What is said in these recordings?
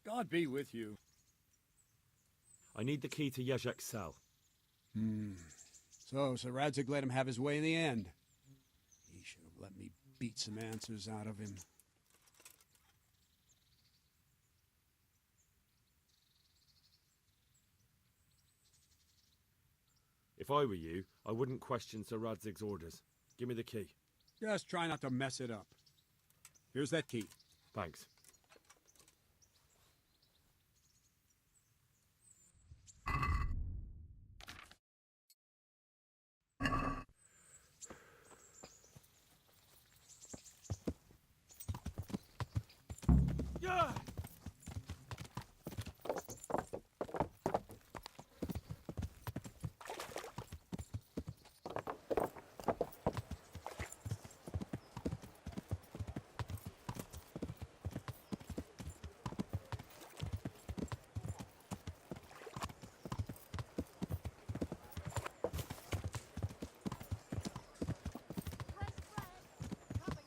God be with you. I need the key to Yezhek's cell. So, Sir Radzig let him have his way in the end. He should have let me beat some answers out of him. If I were you, I wouldn't question Sir Radzig's orders. Give me the key. Just try not to mess it up. Here's that key. Thanks. Yeah!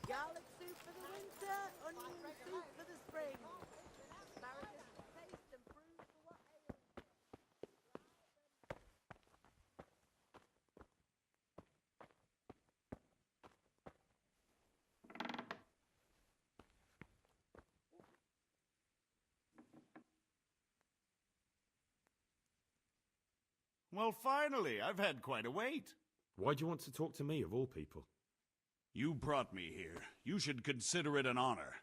Garlic soup for the winter, onion soup for the spring. Asparagus for taste and prunes for what ails. Well, finally, I've had quite a wait. Why do you want to talk to me, of all people? You brought me here. You should consider it an honor.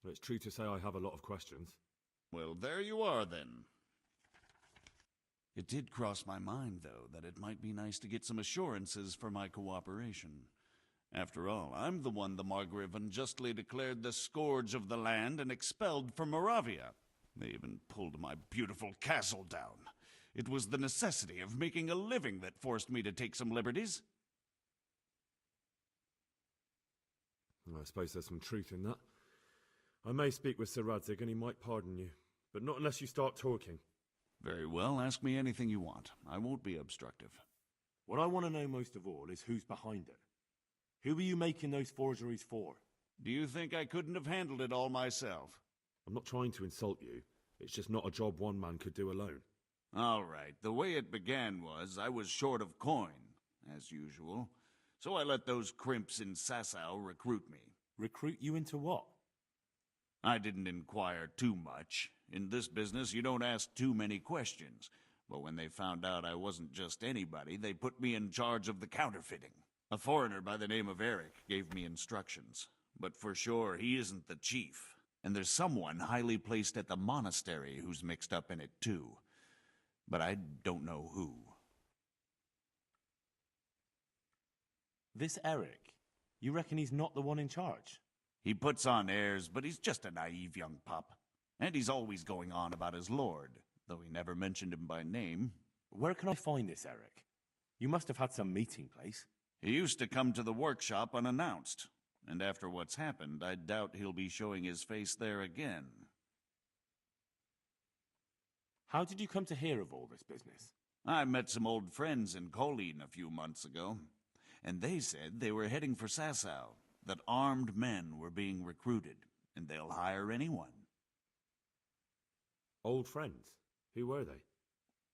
It's true to say I have a lot of questions. Well, there you are, then. It did cross my mind, though, that it might be nice to get some assurances for my cooperation. After all, I'm the one the Margrave unjustly declared the scourge of the land and expelled from Moravia. They even pulled my beautiful castle down. It was the necessity of making a living that forced me to take some liberties. I suppose there's some truth in that. I may speak with Sir Radzig and he might pardon you, but not unless you start talking. Very well, ask me anything you want. I won't be obstructive. What I want to know most of all is who's behind it. Who are you making those forgeries for? Do you think I couldn't have handled it all myself? I'm not trying to insult you. It's just not a job one man could do alone. All right, the way it began was I was short of coin, as usual. So I let those crimps in Sasau recruit me. Recruit you into what? I didn't inquire too much. In this business, you don't ask too many questions. But when they found out I wasn't just anybody, they put me in charge of the counterfeiting. A foreigner by the name of Eric gave me instructions. But for sure, he isn't the chief. And there's someone highly placed at the monastery who's mixed up in it too. But I don't know who. This Eric, you reckon he's not the one in charge? He puts on airs, but he's just a naive young pup. And he's always going on about his lord, though he never mentioned him by name. Where can I find this Eric? You must have had some meeting place. He used to come to the workshop unannounced. And after what's happened, I doubt he'll be showing his face there again. How did you come to hear of all this business? I met some old friends in Colleen a few months ago, and they said they were heading for Sasau, that armed men were being recruited, and they'll hire anyone. Old friends? Who were they?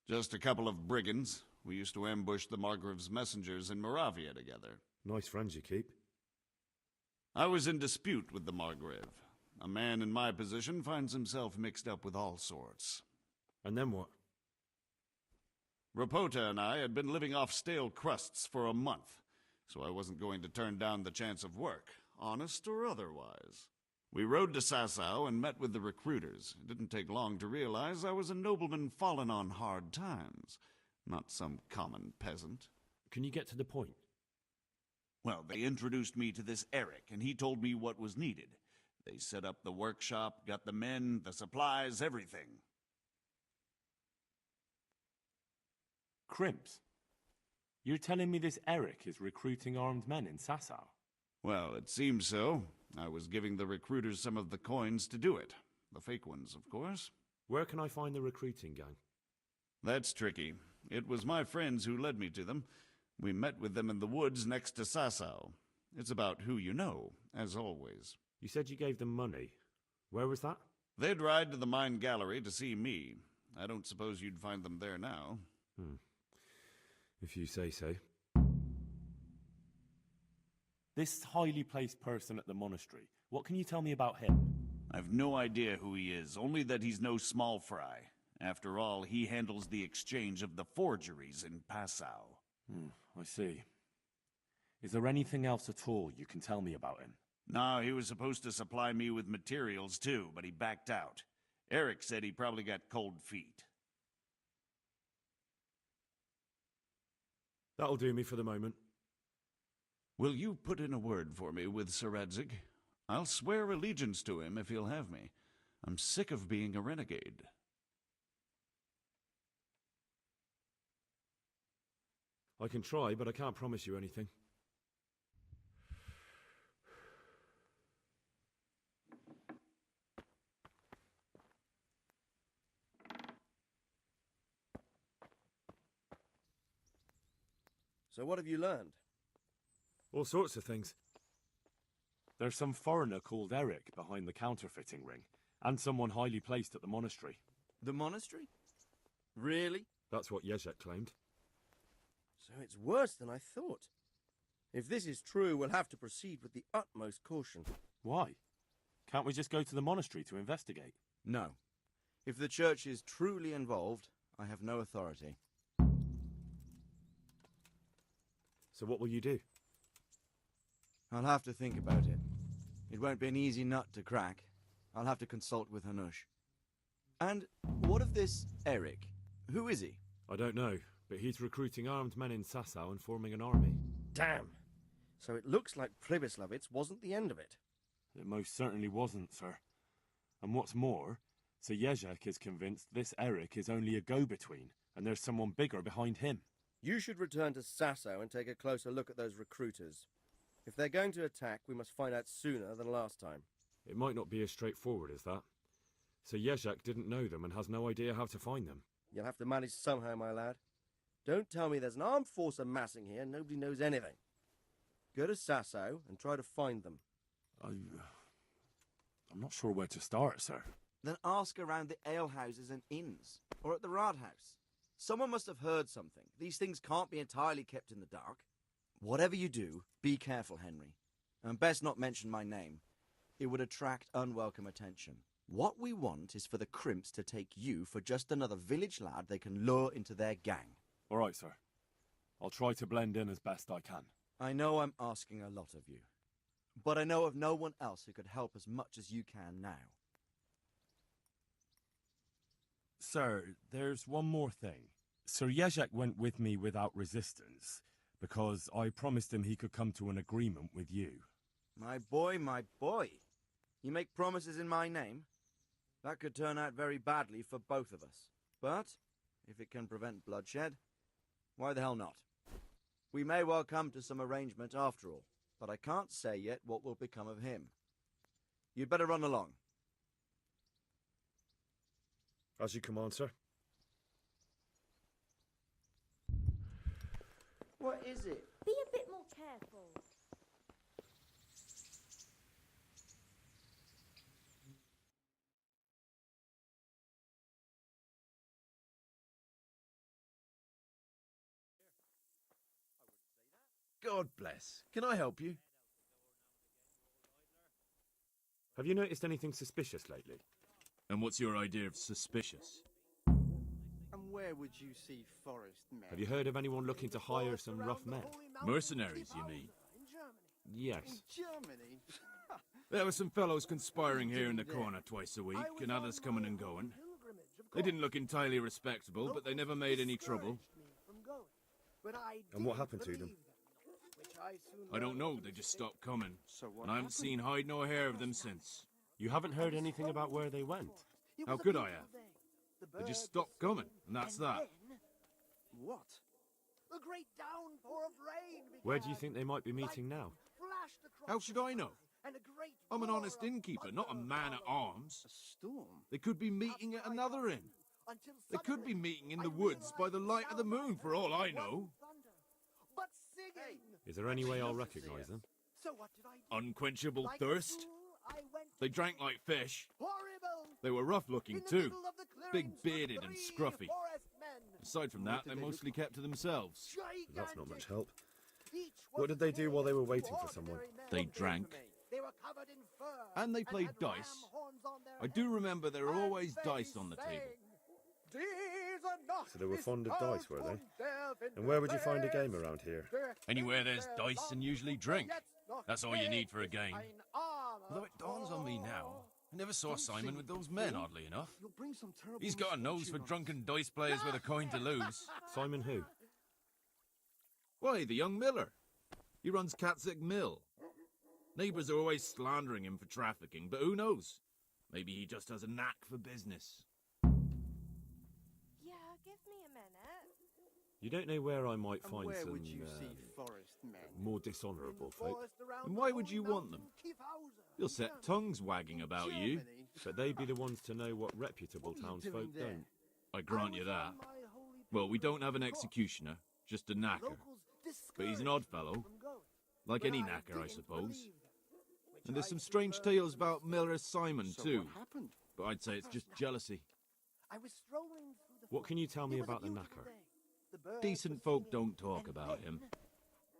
Just a couple of brigands. We used to ambush the Margrave's messengers in Moravia together. Nice friends you keep. I was in dispute with the Margrave. A man in my position finds himself mixed up with all sorts. And then what? Rapota and I had been living off stale crusts for a month, so I wasn't going to turn down the chance of work, honest or otherwise. We rode to Sasau and met with the recruiters. It didn't take long to realize I was a nobleman fallen on hard times, not some common peasant. Can you get to the point? Well, they introduced me to this Eric, and he told me what was needed. They set up the workshop, got the men, the supplies, everything. Crimps? You're telling me this Eric is recruiting armed men in Sasau? Well, it seems so. I was giving the recruiters some of the coins to do it. The fake ones, of course. Where can I find the recruiting gang? That's tricky. It was my friends who led me to them. We met with them in the woods next to Sasau. It's about who you know, as always. You said you gave them money. Where was that? They'd ride to the mine gallery to see me. I don't suppose you'd find them there now. If you say so. This highly placed person at the monastery, what can you tell me about him? I've no idea who he is, only that he's no small fry. After all, he handles the exchange of the forgeries in Passau. I see. Is there anything else at all you can tell me about him? No, he was supposed to supply me with materials too, but he backed out. Eric said he probably got cold feet. That'll do me for the moment. Will you put in a word for me with Sir Radzig? I'll swear allegiance to him if he'll have me. I'm sick of being a renegade. I can try, but I can't promise you anything. So what have you learned? All sorts of things. There's some foreigner called Eric behind the counterfeiting ring, and someone highly placed at the monastery. The monastery? Really? That's what Jezek claimed. So it's worse than I thought. If this is true, we'll have to proceed with the utmost caution. Why? Can't we just go to the monastery to investigate? No. If the church is truly involved, I have no authority. So what will you do? I'll have to think about it. It won't be an easy nut to crack. I'll have to consult with Hanush. And what of this Eric? Who is he? I don't know, but he's recruiting armed men in Sasau and forming an army. Damn! So it looks like Pribyslavitz wasn't the end of it. It most certainly wasn't, sir. And what's more, Sir Jezek is convinced this Eric is only a go-between, and there's someone bigger behind him. You should return to Sasau and take a closer look at those recruiters. If they're going to attack, we must find out sooner than last time. It might not be as straightforward as that. So Jezek didn't know them and has no idea how to find them. You'll have to manage somehow, my lad. Don't tell me there's an armed force amassing here and nobody knows anything. Go to Sasau and try to find them. I'm not sure where to start, sir. Then ask around the alehouses and inns, or at the Rathaus. Someone must have heard something. These things can't be entirely kept in the dark. Whatever you do, be careful, Henry. And best not mention my name. It would attract unwelcome attention. What we want is for the Crimps to take you for just another village lad they can lure into their gang. All right, sir. I'll try to blend in as best I can. I know I'm asking a lot of you, but I know of no one else who could help as much as you can now. Sir, there's one more thing. Sir Jezek went with me without resistance, because I promised him he could come to an agreement with you. My boy, my boy. You make promises in my name? That could turn out very badly for both of us. But, if it can prevent bloodshed, why the hell not? We may well come to some arrangement after all, but I can't say yet what will become of him. You'd better run along. As you command, sir. What is it? Be a bit more careful. God bless. Can I help you? Have you noticed anything suspicious lately? And what's your idea of suspicious? And where would you see forest men? Have you heard of anyone looking to hire some rough men? Mercenaries, you mean? In Germany. Yes. Germany? There were some fellows conspiring here in the corner twice a week, and others coming and going. They didn't look entirely respectable, but they never made any trouble. And what happened to them? I don't know, they just stopped coming. And I haven't seen hide nor hair of them since. You haven't heard anything about where they went? How could I have? They just stopped coming, and that's that. What? A great downpour of rain. Where do you think they might be meeting now? How should I know? I'm an honest innkeeper, not a man at arms. A storm. They could be meeting at another inn. They could be meeting in the woods by the light of the moon, for all I know. But singing. Is there any way I'll recognize them? So what did I do? Unquenchable Like a thirst? fool, I went They drank like fish. Horrible! They were rough-looking, In the too. middle of the Big clearing stood bearded and 3 scruffy. forest men. Aside from that, they mostly kept to themselves. That's not much Gigantic. help. Each What was did they do while they were waiting for ordinary someone? men. They drank. They were covered in fur. And they played had dice. ram horns on their I do heads. remember there were And always they dice on the sang, table. "These are not So they were his fond of dice, were they? cartoon delve in And where would you find a the game ways. around here? Anywhere there's dice and usually drink. That's all you need for a game. Although it dawns on me now, I never saw Simon with those men, oddly enough. You'll bring some terrible He's got a nose for misfortune on us. drunken dice players with a coin to lose. Simon who? Why, the young miller. He runs Katzig Mill. Neighbours are always slandering him for trafficking, but who knows? Maybe he just has a knack for business. Yeah, give me a minute. You don't know where I might And find where some would you see forest men? more dishonourable folk. Forest around And why the would you old want them? mountain Kiefhauser. You'll set tongues wagging about you. Germany. But they'd be the ones to know what reputable What are you townsfolk doing there? don't. I grant you that. Well, we don't have an executioner, just a knacker. But he's an odd fellow, like any knacker, I suppose. And there's some strange tales about Miller Simon, So too. what happened? But I'd say it's just jealousy. I was strolling through the What can you tell me It was a about the beautiful knacker? day. The birds Decent were folk singing, don't talk and about then him.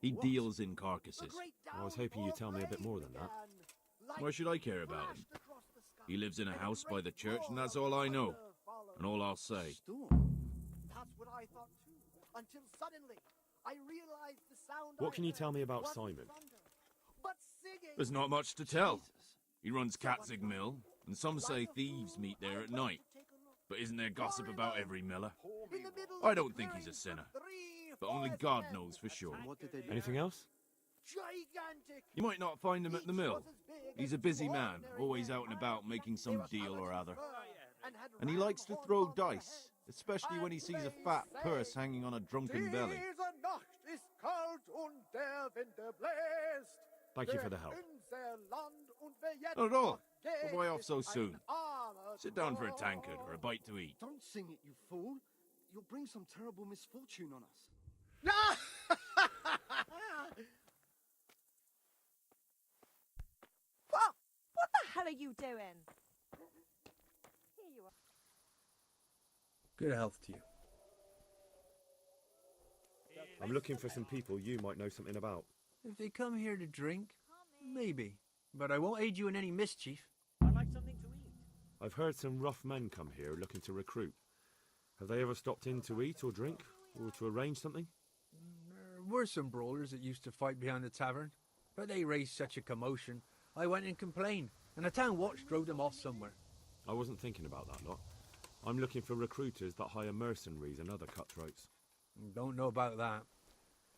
He What? deals in the carcasses. great I was hoping you'd tell me a bit more than that. downpour of rain began. Why should I care about him? Flashed across the sky, He lives in a and house by great the church, and roar that's of all I know. thunder followed. And all I'll say. Storm. That's what I thought too. Until suddenly, I realized the sound. What I can you heard tell me about wasn't Simon? thunder, but singing. There's not much to tell. Jesus. He runs Katzig Mill, and some say thieves meet there at night. But isn't there gossip about every miller? In the middle I of don't the think he's a clearing sinner. stood 3 But only forest God men. knows for sure. What did they do? Anything else? Gigantic. You might not find him at the Each mill. was as big He's as a busy two man, ordinary always men. out and about making They some were deal covered or in other. fur had And he ram likes to horns throw on their dice, heads. especially when he And sees a they fat sang, purse hanging on a drunken belly. Diese Nacht ist kalt und der Wind bläst. Thank you for the help. Unser Land und wer jetzt Not at all. noch geht, But why off ist so ein soon? armer Sit down for a Tor. tankard or a bite to eat. Don't sing it, you fool. You'll bring some terrible misfortune on us. What the hell are you doing? Here you are. Good health to you. I'm looking for some people you might know something about. If they come here to drink, maybe. But I won't aid you in any mischief. I've heard some rough men come here looking to recruit. Have they ever stopped in to eat or drink, or to arrange something? There were some brawlers that used to fight behind the tavern, but they raised such a commotion. I went and complained, and the town watch drove them off somewhere. I wasn't thinking about that lot. I'm looking for recruiters that hire mercenaries and other cutthroats. Don't know about that.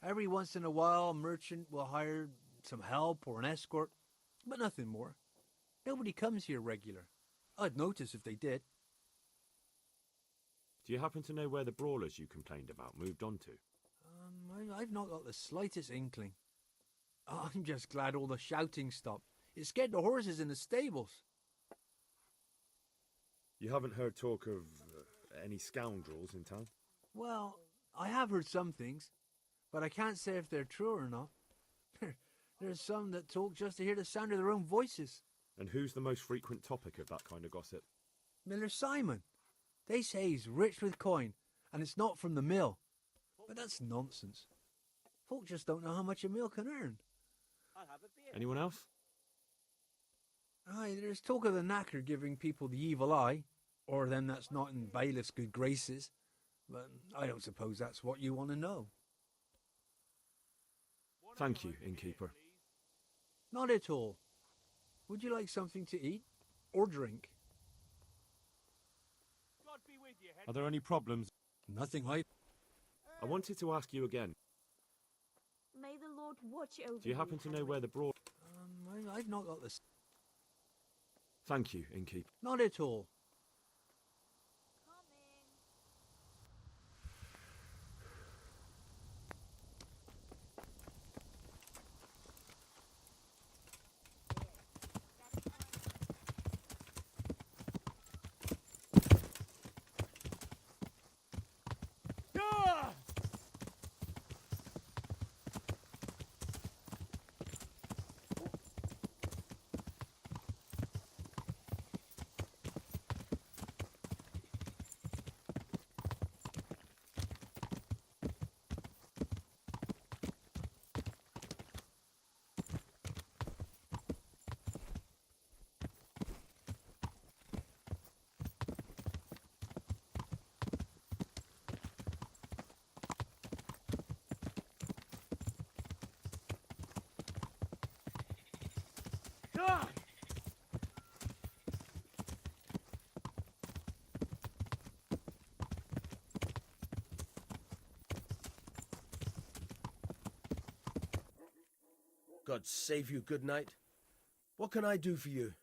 Every once in a while, a merchant will hire some help or an escort, but nothing more. Nobody comes here regular. I'd notice if they did. Do you happen to know where the brawlers you complained about moved on to? I've not got the slightest inkling. I'm just glad all the shouting stopped. It scared the horses in the stables. You haven't heard talk of any scoundrels in town? Well, I have heard some things, but I can't say if they're true or not. There's some that talk just to hear the sound of their own voices. And who's the most frequent topic of that kind of gossip? Miller Simon. They say he's rich with coin, and it's not from the mill. But that's nonsense. Folk just don't know how much a mill can earn. Anyone else? Aye, there's talk of the knacker giving people the evil eye, or them that's not in bailiff's good graces. But I don't suppose that's what you want to know. Thank you, innkeeper. Not at all. Would you like something to eat or drink? Are there any problems? Nothing I wanted to ask you again. May the Lord watch over Do you happen to know where the brawl... I've not got this. Thank you, innkeeper. Not at all. God save you, good night. What can I do for you?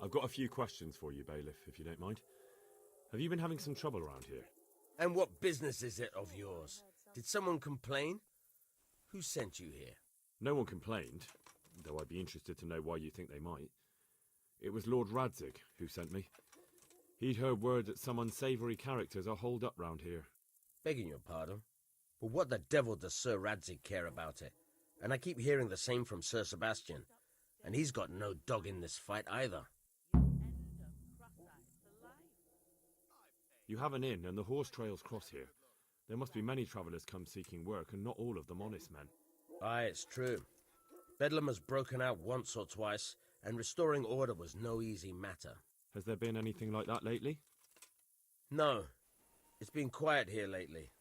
I've got a few questions for you, Bailiff, if you don't mind. Have you been having some trouble around here? And what business is it of yours? Did someone complain? Who sent you here? No one complained, though I'd be interested to know why you think they might. It was Lord Radzig who sent me. He'd heard word that some unsavoury characters are holed up round here. Begging your pardon, but what the devil does Sir Radzig care about it? And I keep hearing the same from Sir Sebastian, and he's got no dog in this fight either. You have an inn, and the horse trails cross here. There must be many travellers come seeking work, and not all of them honest men. Aye, it's true. Bedlam has broken out once or twice, and restoring order was no easy matter. Has there been anything like that lately? No. It's been quiet here lately.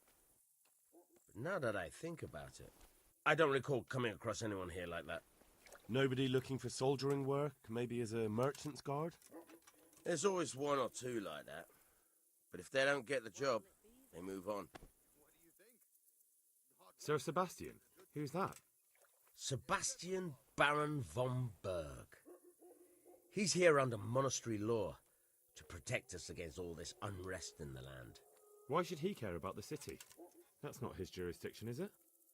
But now that I think about it, I don't recall coming across anyone here like that. Nobody looking for soldiering work, maybe as a merchant's guard? There's always one or two like that. But if they don't get the job, they move on. Sir Sebastian? Who's that? Sebastian Baron von Berg. He's here under monastery law to protect us against all this unrest in the land. Why should he care about the city? That's not his jurisdiction, is it?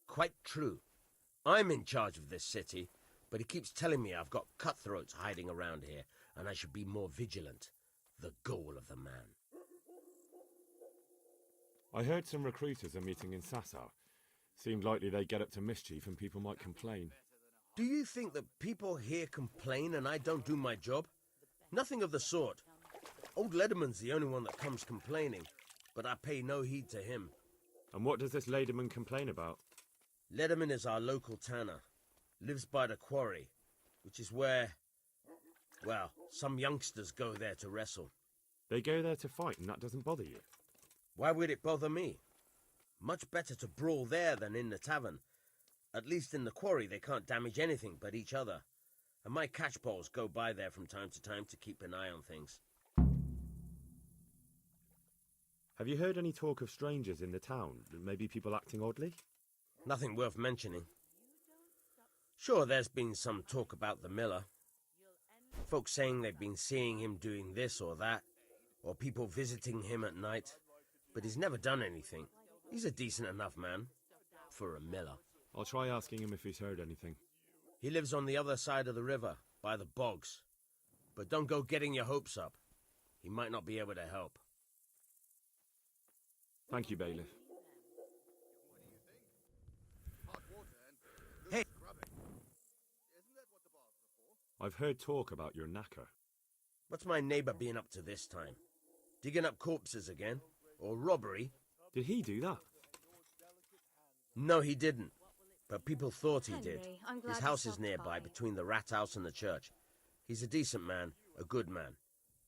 Quite true. I'm in charge of this city, but he keeps telling me I've got cutthroats hiding around here, and I should be more vigilant. The goal of the man. I heard some recruiters are meeting in Sasau. Seemed likely they get up to mischief and people might complain. Do you think that people here complain and I don't do my job? Nothing of the sort. Old Lederman's the only one that comes complaining, but I pay no heed to him. And what does this Lederman complain about? Lederman is our local tanner. Lives by the quarry, which is where, well, some youngsters go there to wrestle. They go there to fight and that doesn't bother you? Why would it bother me? Much better to brawl there than in the tavern. At least in the quarry they can't damage anything but each other. And my catchpoles go by there from time to time to keep an eye on things. Have you heard any talk of strangers in the town? Maybe people acting oddly? Nothing worth mentioning. Sure, there's been some talk about the miller. Folks saying they've been seeing him doing this or that, or people visiting him at night. But he's never done anything. He's a decent enough man. For a miller. I'll try asking him if he's heard anything. He lives on the other side of the river, by the bogs. But don't go getting your hopes up. He might not be able to help. Thank you, Bailiff. Hey! I've heard talk about your knacker. What's my neighbour been up to this time? Digging up corpses again? Or robbery? Did he do that? No, he didn't. But people thought he did. Henry, I'm glad His you house is stopped nearby, by. between the rat house and the church. He's a decent man, a good man.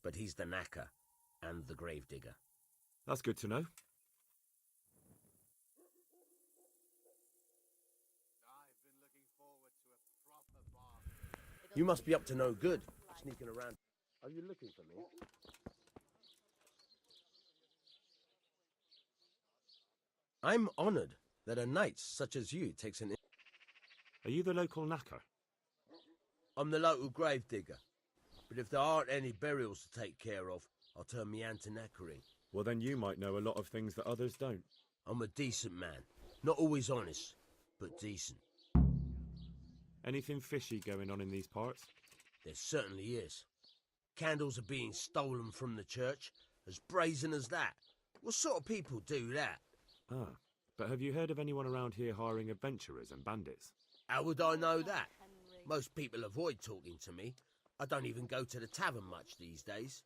But he's the knacker and the gravedigger. That's good to know. You must be up to no good, sneaking around. Are you looking for me? I'm honoured that a knight such as you takes an... Are you the local knacker? I'm the local gravedigger. But if there aren't any burials to take care of, I'll turn me hand to knackering. Well, then you might know a lot of things that others don't. I'm a decent man. Not always honest, but decent. Anything fishy going on in these parts? There certainly is. Candles are being stolen from the church, as brazen as that. What sort of people do that? Ah, but have you heard of anyone around here hiring adventurers and bandits? How would I know that? Most people avoid talking to me. I don't even go to the tavern much these days.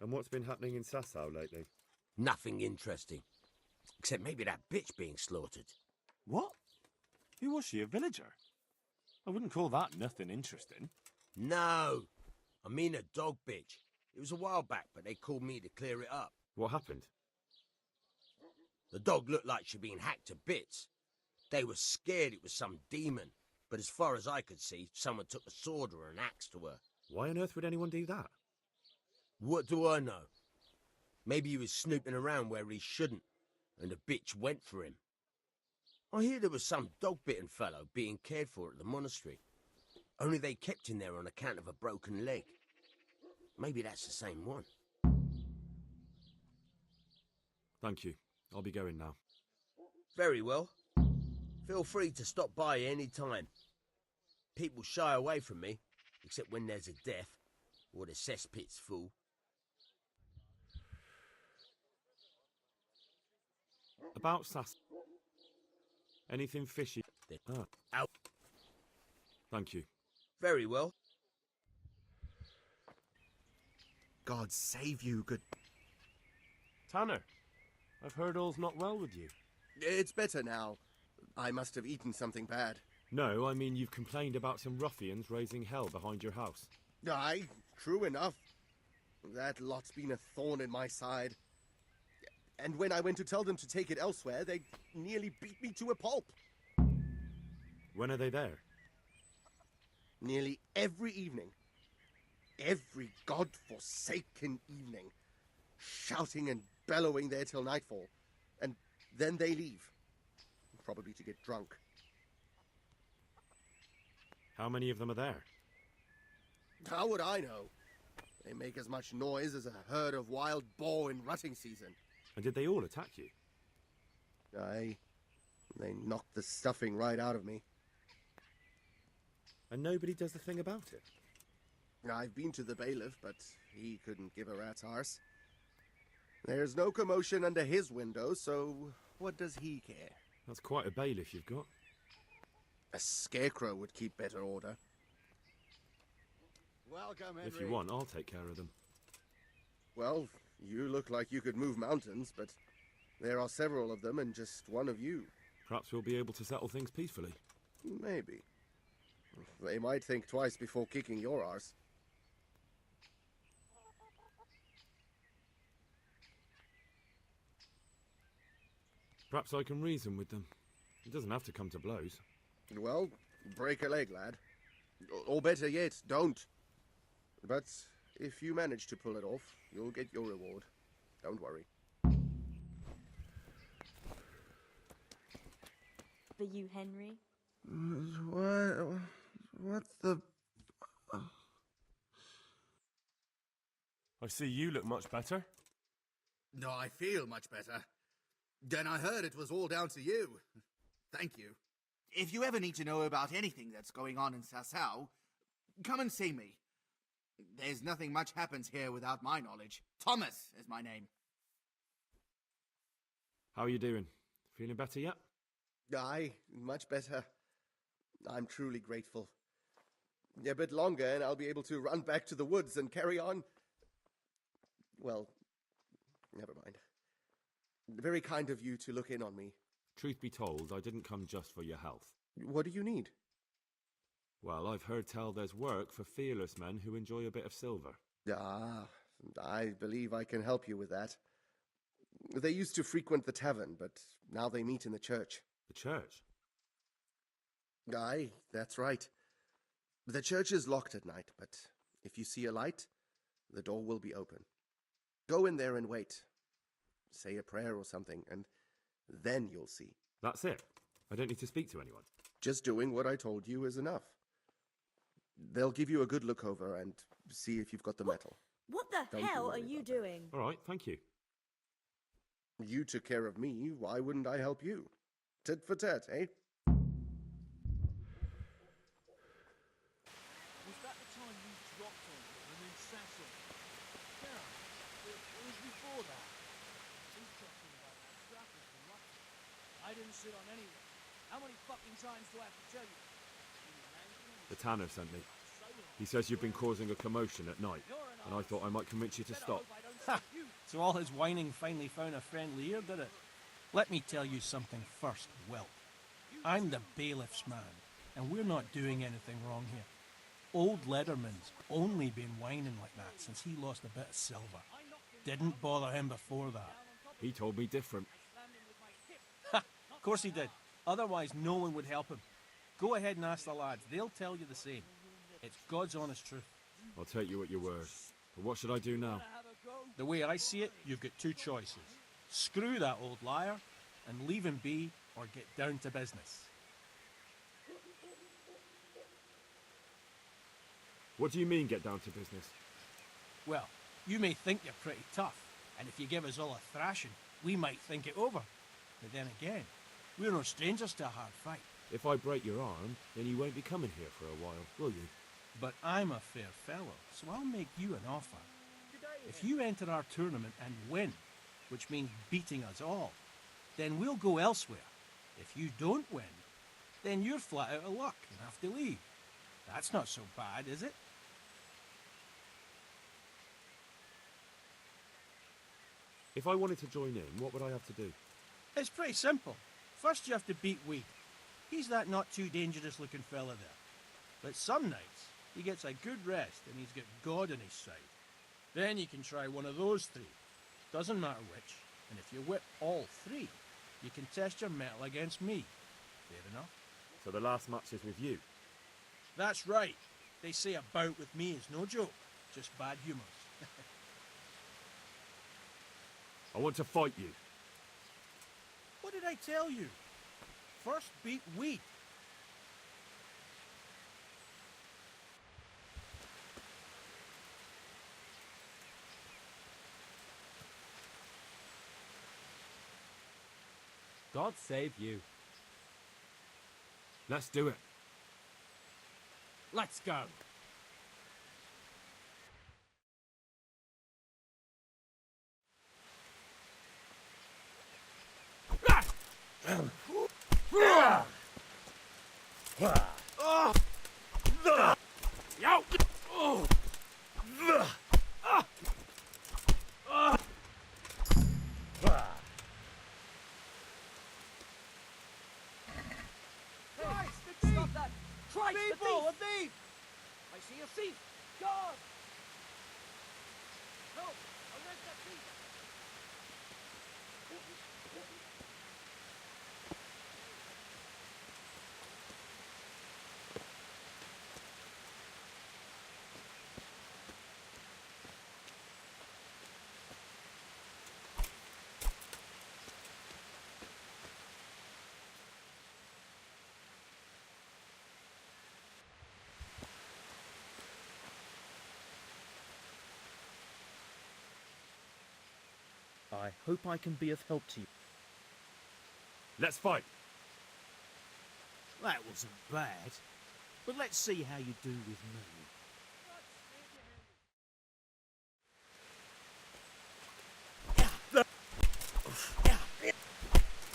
And what's been happening in Sasau lately? Nothing interesting. Except maybe that bitch being slaughtered. What? Who was she, a villager? I wouldn't call that nothing interesting. No, I mean a dog bitch. It was a while back, but they called me to clear it up. What happened? The dog looked like she'd been hacked to bits. They were scared it was some demon, but as far as I could see, someone took a sword or an axe to her. Why on earth would anyone do that? What do I know? Maybe he was snooping around where he shouldn't, and the bitch went for him. I hear there was some dog-bitten fellow being cared for at the monastery. Only they kept him there on account of a broken leg. Maybe that's the same one. Thank you. I'll be going now. Very well. Feel free to stop by any time. People shy away from me, except when there's a death, or the cesspit's full. About Sass... Anything fishy? Out. Thank you. Very well. God save you, good... Tanner, I've heard all's not well with you. It's better now. I must have eaten something bad. No, I mean you've complained about some ruffians raising hell behind your house. Aye, true enough. That lot's been a thorn in my side. And when I went to tell them to take it elsewhere, they nearly beat me to a pulp. When are they there? Nearly every evening. Every god-forsaken evening. Shouting and bellowing there till nightfall. And then they leave. Probably to get drunk. How many of them are there? How would I know? They make as much noise as a herd of wild boar in rutting season. And did they all attack you? Aye. They knocked the stuffing right out of me. And nobody does a thing about it? I've been to the bailiff, but he couldn't give a rat's arse. There's no commotion under his window, so what does he care? That's quite a bailiff you've got. A scarecrow would keep better order. Welcome, Henry. If you want, I'll take care of them. Well, you look like you could move mountains, but there are several of them and just one of you. Perhaps we'll be able to settle things peacefully. Maybe. They might think twice before kicking your arse. Perhaps I can reason with them. It doesn't have to come to blows. Well, break a leg, lad. Or better yet, don't. But if you manage to pull it off, you'll get your reward. Don't worry. For you, Henry? What the... I see you look much better. No, I feel much better. Then I heard it was all down to you. Thank you. If you ever need to know about anything that's going on in Sasau, come and see me. There's nothing much happens here without my knowledge. Thomas is my name. How are you doing? Feeling better yet? Aye, much better. I'm truly grateful. A bit longer and I'll be able to run back to the woods and carry on. Well, never mind. Very kind of you to look in on me. Truth be told, I didn't come just for your health. What do you need? Well, I've heard tell there's work for fearless men who enjoy a bit of silver. Ah, I believe I can help you with that. They used to frequent the tavern, but now they meet in the church. The church? Aye, that's right. The church is locked at night, but if you see a light, the door will be open. Go in there and wait. Say a prayer or something, and then you'll see. That's it? I don't need to speak to anyone? Just doing what I told you is enough. They'll give you a good look over and see if you've got the metal. What the Don't hell worry are you about doing? All right, thank you. You took care of me, why wouldn't I help you? Tit for tat, eh? Was that the time you dropped on him and then sat on him? No, it was before that. He's talking about that strap with the rock. I didn't sit on anyone. How many fucking times do I have to tell you? The tanner sent me. He says you've been causing a commotion at night, and I thought I might convince you to stop. Ha! So all his whining finally found a friendly ear, did it? Let me tell you something first, Will. I'm the bailiff's man, and we're not doing anything wrong here. Old Lederman's only been whining like that since he lost a bit of silver. Didn't bother him before that. He told me different. Ha! Of course he did. Otherwise no one would help him. Go ahead and ask the lads. They'll tell you the same. It's God's honest truth. I'll take you at your word. But what should I do now? The way I see it, you've got two choices. Screw that old liar and leave him be, or get down to business. What do you mean, get down to business? Well, you may think you're pretty tough, and if you give us all a thrashing, we might think it over. But then again, we're no strangers to a hard fight. If I break your arm, then you won't be coming here for a while, will you? But I'm a fair fellow, so I'll make you an offer. If you enter our tournament and win, which means beating us all, then we'll go elsewhere. If you don't win, then you're flat out of luck and have to leave. That's not so bad, is it? If I wanted to join in, what would I have to do? It's pretty simple. First you have to beat Weed. He's that not too dangerous looking fella there. But some nights, he gets a good rest and he's got God on his side. Then you can try one of those three. Doesn't matter which. And if you whip all three, you can test your mettle against me. Fair enough? So the last match is with you? That's right. They say a bout with me is no joke. Just bad humours. I want to fight you. What did I tell you? First beat Weed. God save you. Let's do it. Let's go. Stop that! Christ, People, a thief! I see a thief! God! Help! Arrest that thief! I hope I can be of help to you. Let's fight. That wasn't bad. But let's see how you do with me.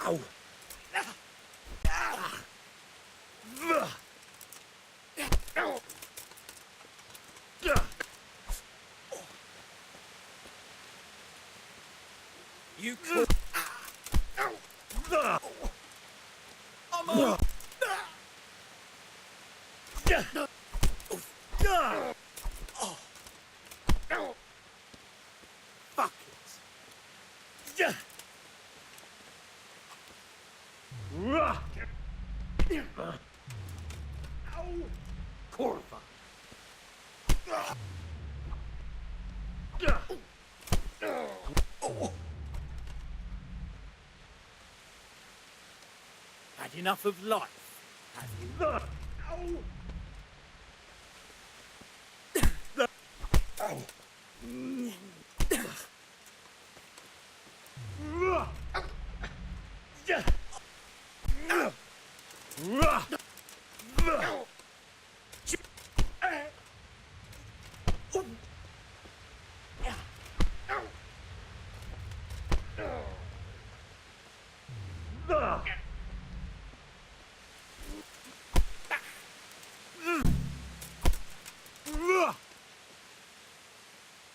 Ow! You could. I'm on. Fuck it. Corva. Had enough of life, have you?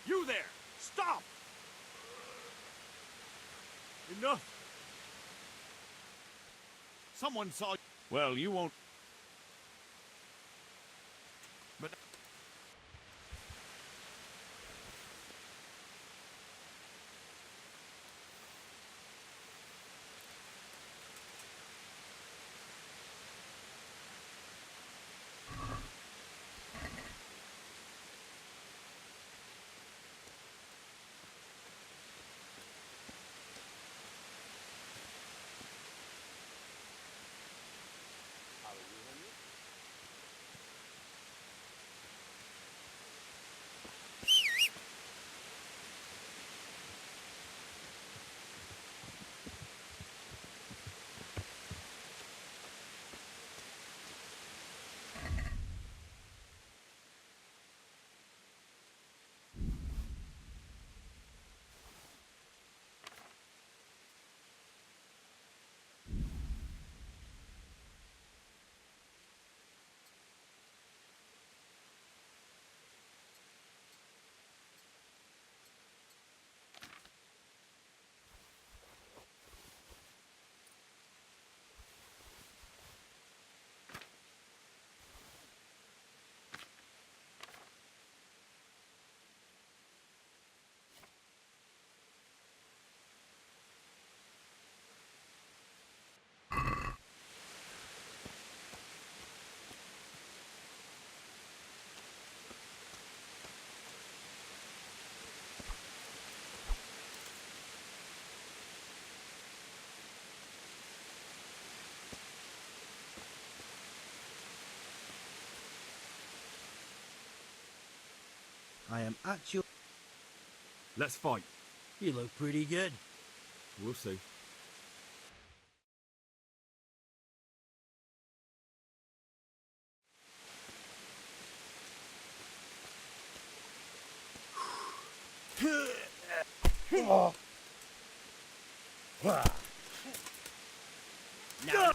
You there! Stop! Enough! Someone saw you. Well, you won't. But I am at your... Let's fight. You look pretty good. We'll see. Oh. Now.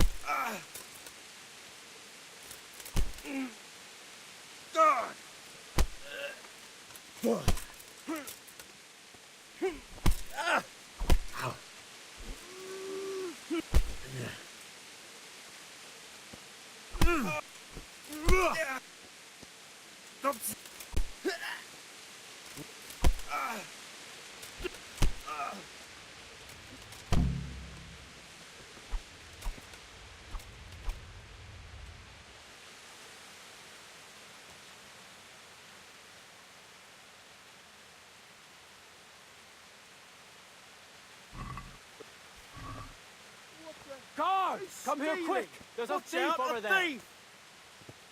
Guards! Come here quick! There's a thief over there! Thief!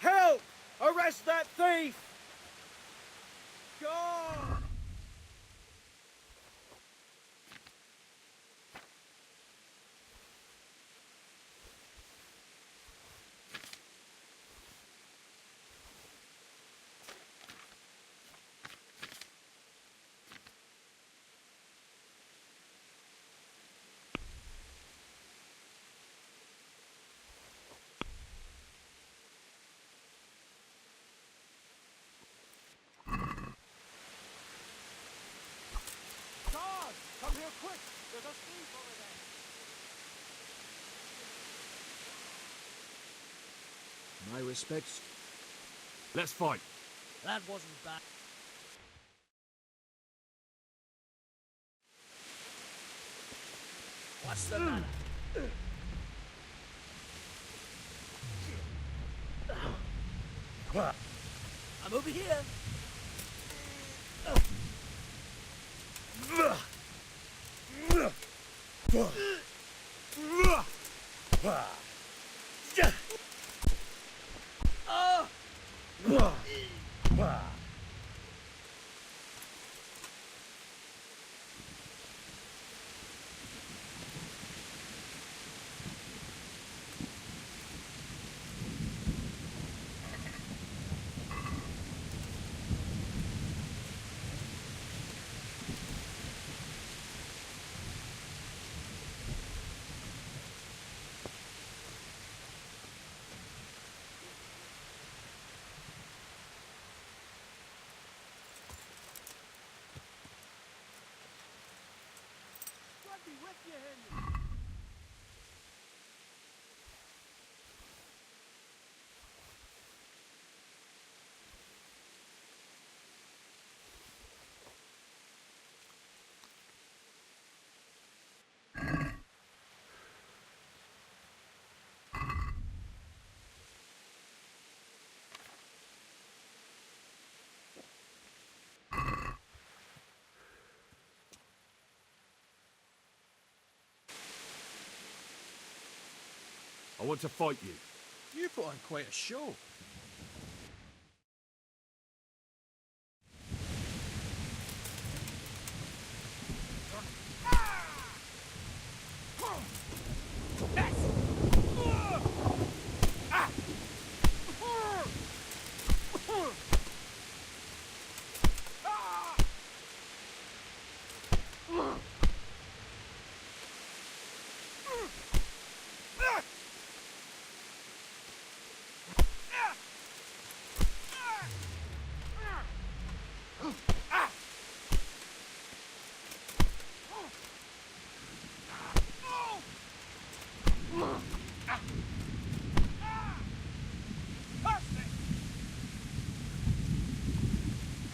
Help! Arrest that thief! God! Guards! Come here quick! There's a thief over there! My respects. Let's fight. That wasn't bad. What's the matter? I'm over here. God be with you, Henry! I want to fight you. You put on quite a show.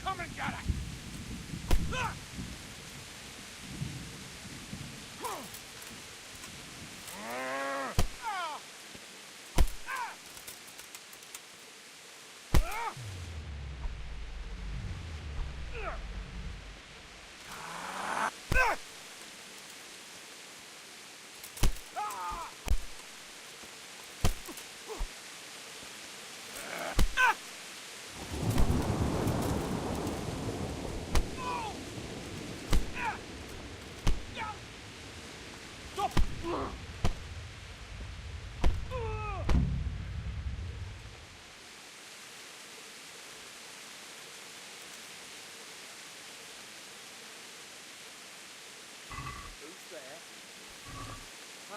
Come and get it!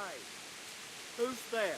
Hey, who's there?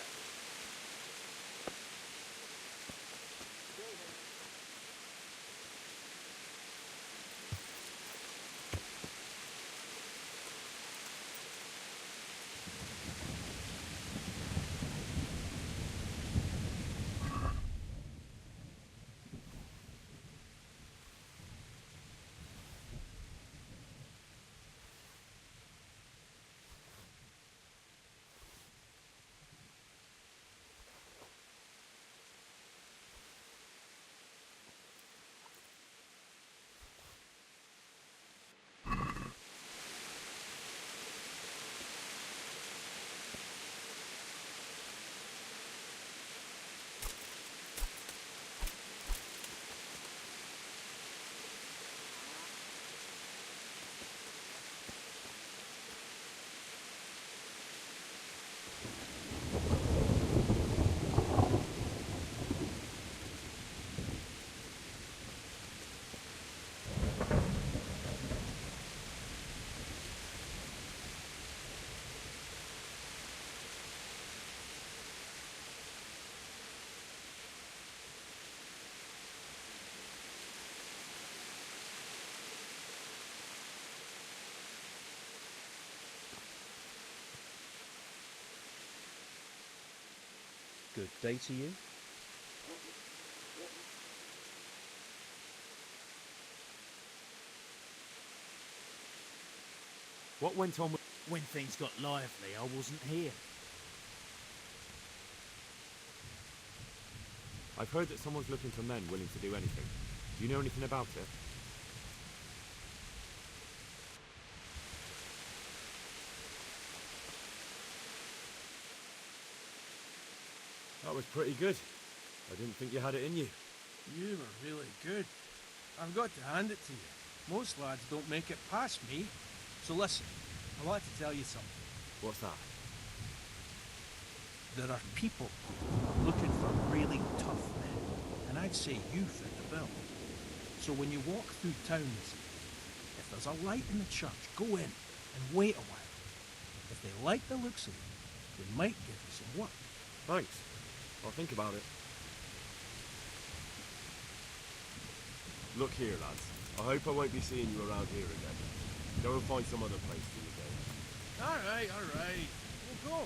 Good day to you. What went on with... When things got lively, I wasn't here. I've heard that someone's looking for men willing to do anything. Do you know anything about it? That was pretty good. I didn't think you had it in you. You were really good. I've got to hand it to you. Most lads don't make it past me. So listen, I'd like to tell you something. What's that? There are people looking for really tough men, and I'd say you fit the bill. So when you walk through town this evening, if there's a light in the church, go in and wait a while. If they like the looks of you, they might give you some work. Thanks. I'll think about it. Look here, lads. I hope I won't be seeing you around here again. Go and find some other place for your game. All right. We'll go.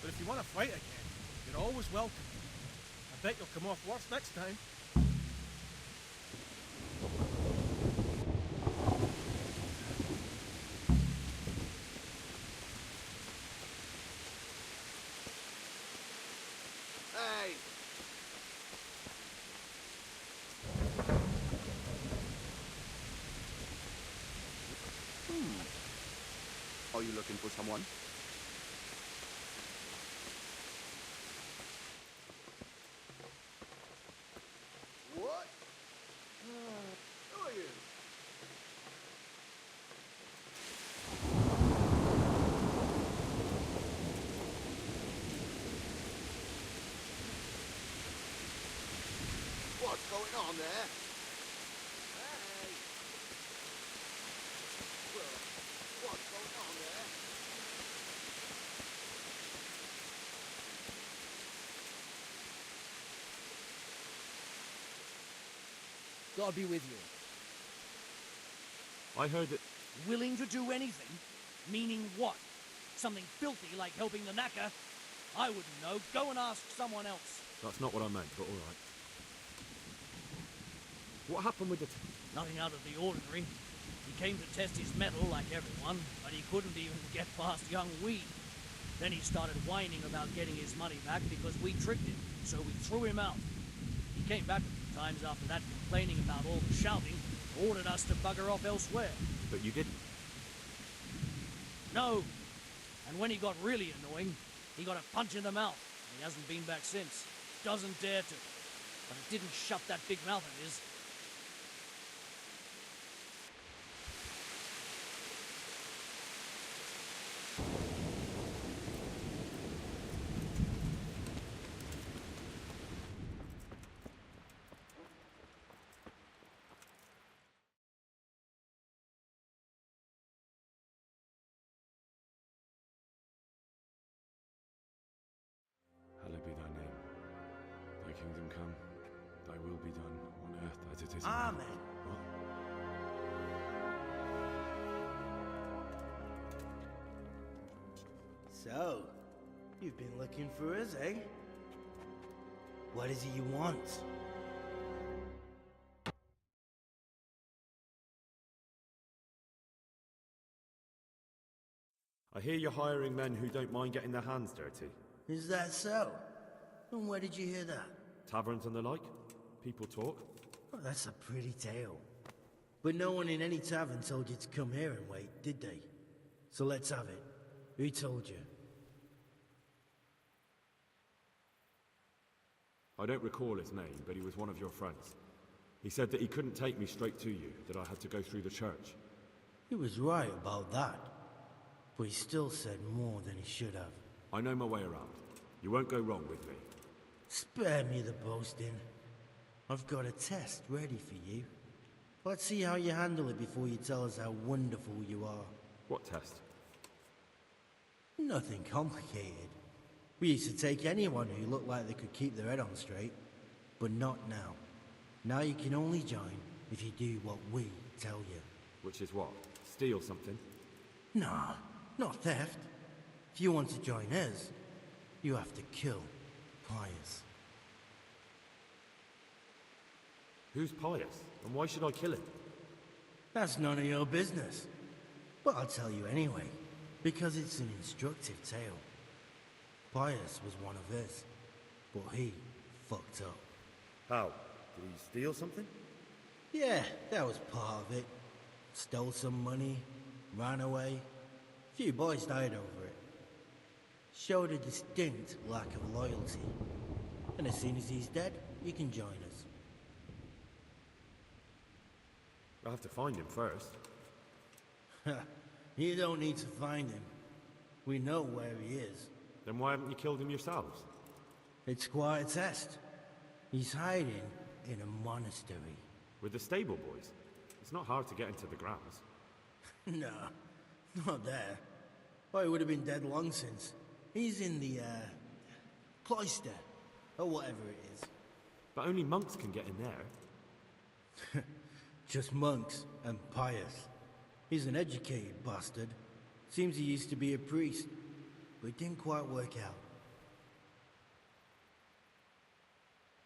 But if you want to fight again, you're always welcome. I bet you'll come off worse next time. Hey! Are you looking for someone? What? Who are you? What's going on there? Hey! Well, what's going on there? God be with you. I heard that... Willing to do anything? Meaning what? Something filthy like helping the knacker? I wouldn't know. Go and ask someone else. That's not what I meant, but all right. What happened with the... Nothing out of the ordinary. He came to test his mettle like everyone, but he couldn't even get past young Weed. Then he started whining about getting his money back because we tricked him, so we threw him out. He came back a few times after that, complaining about all the shouting, ordered us to bugger off elsewhere. But you didn't? No. And when he got really annoying, he got a punch in the mouth, and he hasn't been back since. Doesn't dare to. But it didn't shut that big mouth of his. Amen. So, you've been looking for us, eh? What is it you want? I hear you're hiring men who don't mind getting their hands dirty. Is that so? And where did you hear that? Taverns and the like? People talk? Oh, that's a pretty tale. But no one in any tavern told you to come here and wait, did they? So let's have it. Who told you? I don't recall his name, but he was one of your friends. He said that he couldn't take me straight to you, that I had to go through the church. He was right about that. But he still said more than he should have. I know my way around. You won't go wrong with me. Spare me the boasting. I've got a test ready for you. Let's see how you handle it before you tell us how wonderful you are. What test? Nothing complicated. We used to take anyone who looked like they could keep their head on straight. But not now. Now you can only join if you do what we tell you. Which is what? Steal something? Nah, not theft. If you want to join us, you have to kill Pius. Who's Pius? And why should I kill him? That's none of your business. But I'll tell you anyway, because it's an instructive tale. Pius was one of us, but he fucked up. How? Did he steal something? Yeah, that was part of it. Stole some money, ran away. A few boys died over it. Showed a distinct lack of loyalty. And as soon as he's dead, you can join us. I'll have to find him first. You don't need to find him. We know where he is. Then why haven't you killed him yourselves? It's quite a test. He's hiding in a monastery. With the stable boys? It's not hard to get into the grounds. No, not there. Oh, he would have been dead long since. He's in the, cloister, or whatever it is. But only monks can get in there. Just monks and Pius. He's an educated bastard. Seems he used to be a priest, but it didn't quite work out.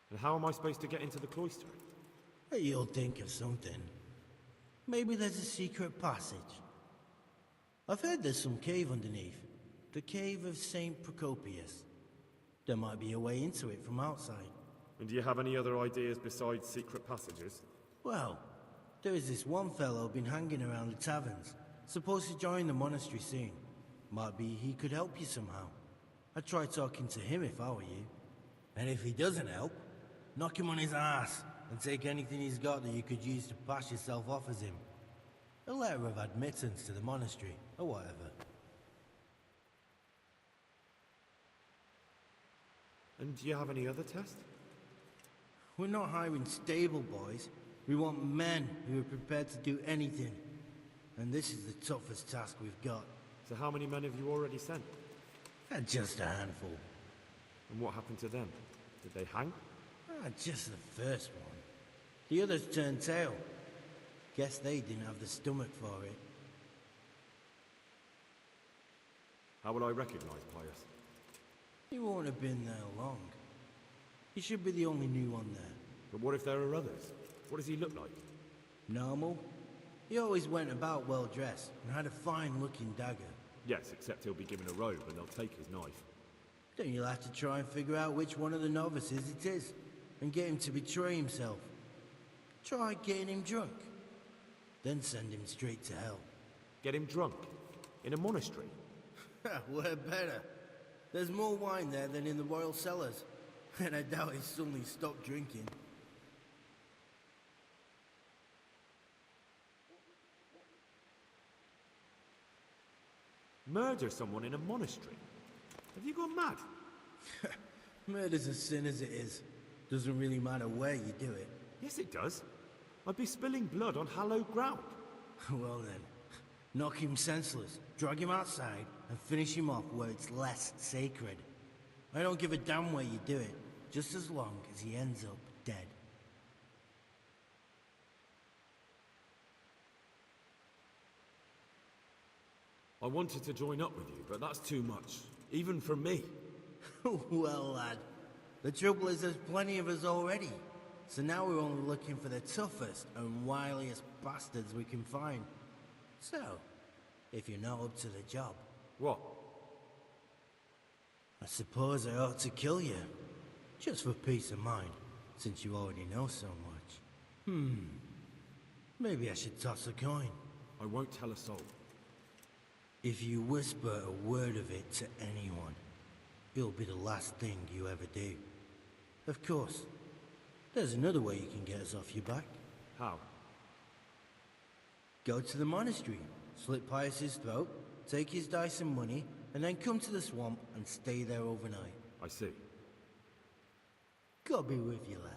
And how am I supposed to get into the cloister? You'll think of something. Maybe there's a secret passage. I've heard there's some cave underneath. The cave of St. Procopius. There might be a way into it from outside. And do you have any other ideas besides secret passages? Well, there is this one fellow been hanging around the taverns. Supposed to join the monastery soon. Might be he could help you somehow. I'd try talking to him if I were you. And if he doesn't help, knock him on his ass and take anything he's got that you could use to pass yourself off as him. A letter of admittance to the monastery, or whatever. And do you have any other test? We're not hiring stable boys. We want men who are prepared to do anything. And this is the toughest task we've got. So how many men have you already sent? Just a handful. And what happened to them? Did they hang? Just the first one. The others turned tail. Guess they didn't have the stomach for it. How will I recognize Pius? He won't have been there long. He should be the only new one there. But what if there are others? What does he look like? Normal. He always went about well dressed and had a fine-looking dagger. Yes, except he'll be given a robe and they'll take his knife. Then you'll have to try and figure out which one of the novices it is, and get him to betray himself. Try getting him drunk. Then send him straight to hell. Get him drunk? In a monastery? We're better. There's more wine there than in the royal cellars. And I doubt he suddenly stopped drinking. Murder someone in a monastery? Have you gone mad? Murder's a sin as it is. Doesn't really matter where you do it. Yes, it does. I'd be spilling blood on hallowed ground. Well then, knock him senseless, drag him outside, and finish him off where it's less sacred. I don't give a damn where you do it, just as long as he ends up dead. I wanted to join up with you, but that's too much. Even for me. Well, lad, the trouble is there's plenty of us already. So now we're only looking for the toughest and wiliest bastards we can find. So, if you're not up to the job... What? I suppose I ought to kill you. Just for peace of mind, since you already know so much. Maybe I should toss a coin. I won't tell a soul. If you whisper a word of it to anyone, it'll be the last thing you ever do. Of course, there's another way you can get us off your back. How? Go to the monastery, slit Pius's throat, take his dice and money, and then come to the swamp and stay there overnight. I see. God be with you, lad.